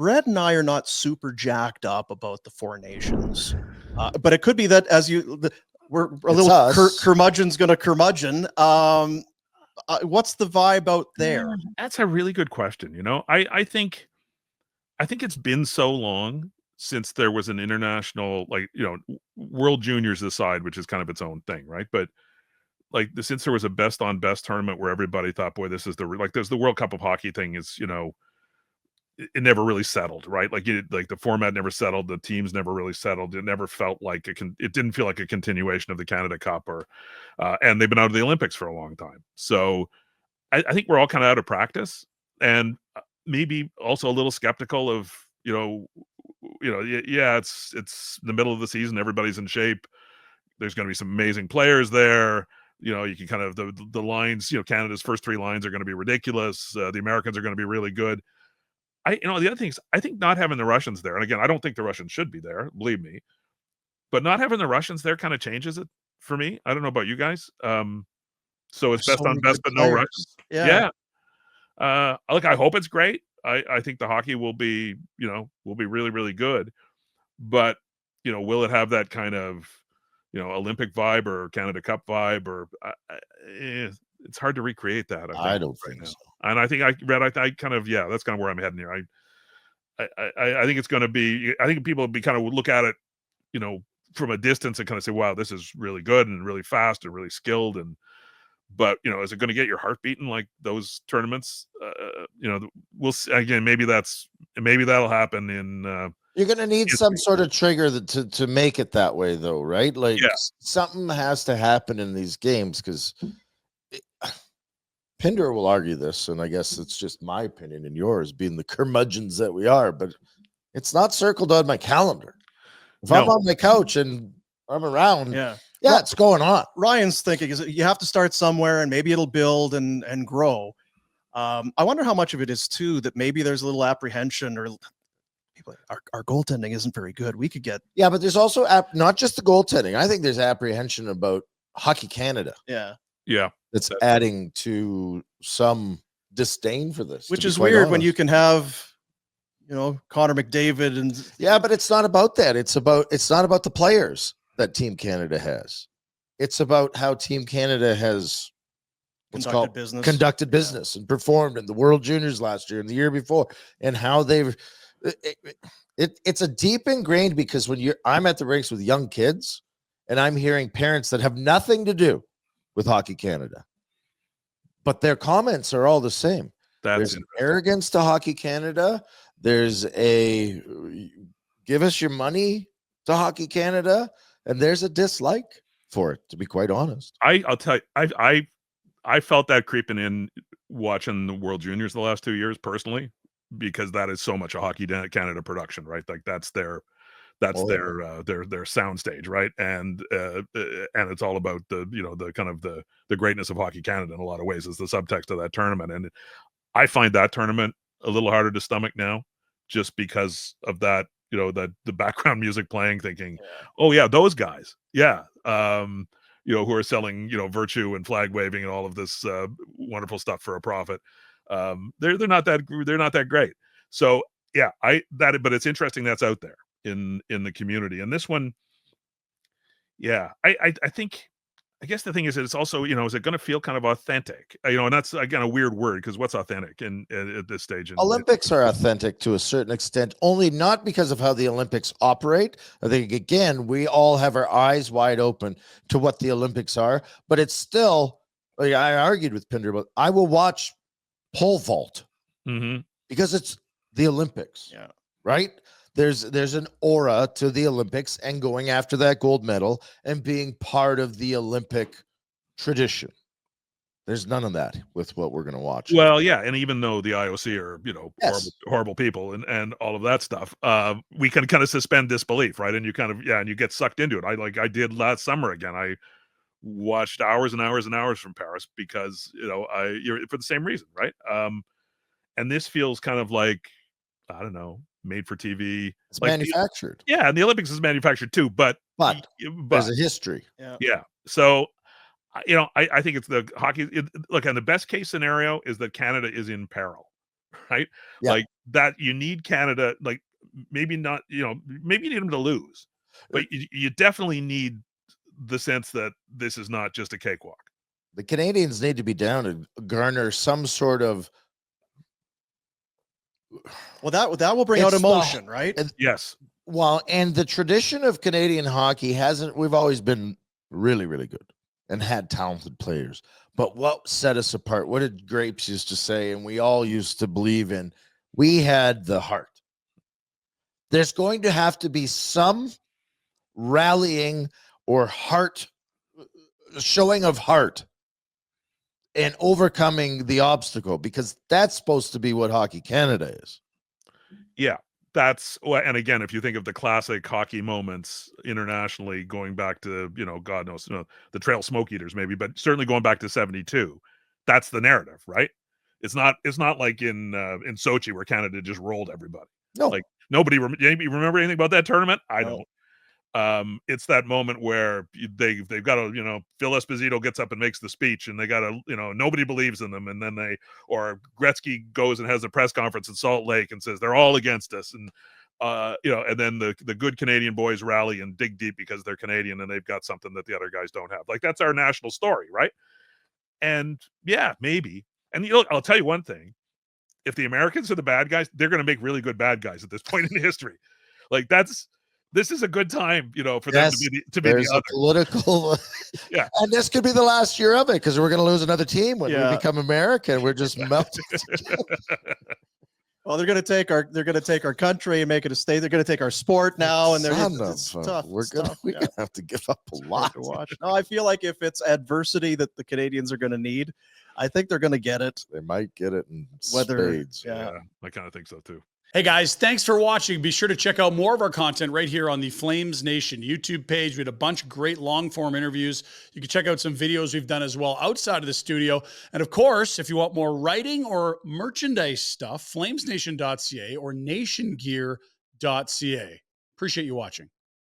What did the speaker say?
Rhett and I are not super jacked up about the Four Nations, but it could be that we're a little curmudgeon's going to curmudgeon. What's the vibe out there? That's a really good question. I think it's been so long since there was an international, World Juniors aside, which is kind of its own thing, right? But since there was a best on best tournament where everybody thought, boy, this is there's the World Cup of Hockey thing is, it never really settled, right? The format never settled, the teams never really settled. It never felt like it didn't feel like a continuation of the Canada Cup and they've been out of the Olympics for a long time. So I think we're all kind of out of practice, and maybe also a little skeptical of, it's the middle of the season, everybody's in shape. There's going to be some amazing players there. You can kind of the lines, Canada's first three lines are going to be ridiculous. The Americans are going to be really good. The other thing is, I think not having the Russians there, and again, I don't think the Russians should be there, believe me, but not having the Russians there kind of changes it for me. I don't know about you guys. So it's best on best, but no Russians. Yeah. Look, I hope it's great. I think the hockey will be really, really good, but will it have that kind of Olympic vibe or Canada Cup vibe, or it's hard to recreate that. I don't think so. And I think I kind of, that's kind of where I'm heading here. I think it's going to be, I think people will be kind of look at it, from a distance and kind of say, wow, this is really good and really fast and really skilled. But is it going to get your heart beating like those tournaments? We'll see. Again, maybe that'll happen in, you're going to need some sort of trigger to make it that way, though, right? Something has to happen in these games, because Pinder will argue this, and I guess it's just my opinion and yours, being the curmudgeons that we are, but it's not circled on my calendar. If I'm on my couch and I'm around, it's going on. Ryan's thinking is you have to start somewhere, and maybe it'll build and grow. I wonder how much of it is too that maybe there's a little apprehension, or our goaltending isn't very good. We could get but there's also not just the goaltending. I think there's apprehension about Hockey Canada. Yeah, it's adding to some disdain for this, which is weird when you can have Connor McDavid and but it's not about that. It's not about the players that Team Canada has. It's about how Team Canada has conducted business and performed in the World Juniors last year and the year before, and how they've it's a deep ingrained, because when I'm at the rinks with young kids and I'm hearing parents that have nothing to do with Hockey Canada, but their comments are all the same. There's an arrogance to Hockey Canada. There's a give us your money to Hockey Canada, and there's a dislike for it, to be quite honest. I'll tell you, I felt that creeping in watching the World Juniors the last 2 years personally, because that is so much a Hockey Canada production, right? Like that's their soundstage, right? And it's all about the kind of the greatness of Hockey Canada in a lot of ways is the subtext of that tournament. And I find that tournament a little harder to stomach now, just because of that, the background music playing, thinking, oh yeah, those guys, who are selling, virtue and flag waving and all of this wonderful stuff for a profit. They're not that great. So but it's interesting that's out there in the community. And this one, I think, I guess the thing is that it's also, is it going to feel kind of authentic? And that's, again, a weird word, because what's authentic at this stage? Olympics are authentic to a certain extent, only not because of how the Olympics operate. I think, again, we all have our eyes wide open to what the Olympics are, but it's still, I argued with Pinder, but I will watch pole vault because it's the Olympics, right? There's an aura to the Olympics and going after that gold medal and being part of the Olympic tradition. There's none of that with what we're going to watch. Well, and even though the IOC are, horrible people and all of that stuff, we can kind of suspend disbelief, right? And you kind of, and you get sucked into it. I did last summer again. I watched hours and hours and hours from Paris because, you're for the same reason, right? And this feels kind of like, I don't know, made for TV. It's manufactured. And the Olympics is manufactured too, but there's a history. So, I think it's the hockey. Look, and the best case scenario is that Canada is in peril. right? Yeah. Like that, you need Canada, like maybe not, maybe you need them to lose, but you definitely need the sense that this is not just a cakewalk. The Canadians need to be down to garner some sort of. Well, that will bring out emotion, right? Yes. Well, and the tradition of Canadian hockey we've always been really, really good and had talented players. But what set us apart, what did Grapes used to say, and we all used to believe in, we had the heart. There's going to have to be some rallying or showing of heart and overcoming the obstacle, because that's supposed to be what Hockey Canada is. Yeah. And again, if you think of the classic hockey moments internationally, going back to, God knows, the Trail Smoke Eaters maybe, but certainly going back to 72, that's the narrative, right? It's not like in Sochi where Canada just rolled everybody. No, like nobody remember anything about that tournament? I don't. It's that moment where they've got to, Phil Esposito gets up and makes the speech, and they got to, nobody believes in them, and then or Gretzky goes and has a press conference in Salt Lake and says they're all against us, and and then the good Canadian boys rally and dig deep because they're Canadian and they've got something that the other guys don't have. Like, that's our national story, right? And yeah, maybe. And I'll tell you one thing: if the Americans are the bad guys, they're going to make really good bad guys at this point in history. Like, this is a good time, for them to be the other. Political, yeah. And this could be the last year of it, because we're going to lose another team when we become American. We're just melting. Well, they're going to take our country and make it a state. They're going to take our sport now, and it's tough. We're going to have to give up a lot to watch. No, I feel like if it's adversity that the Canadians are going to need, I think they're going to get it. They might get it in spades. Yeah, I kind of think so too. Hey guys, thanks for watching. Be sure to check out more of our content right here on the Flames Nation YouTube page. We had a bunch of great long-form interviews. You can check out some videos we've done as well outside of the studio. And of course, if you want more writing or merchandise stuff, flamesnation.ca or nationgear.ca. Appreciate you watching.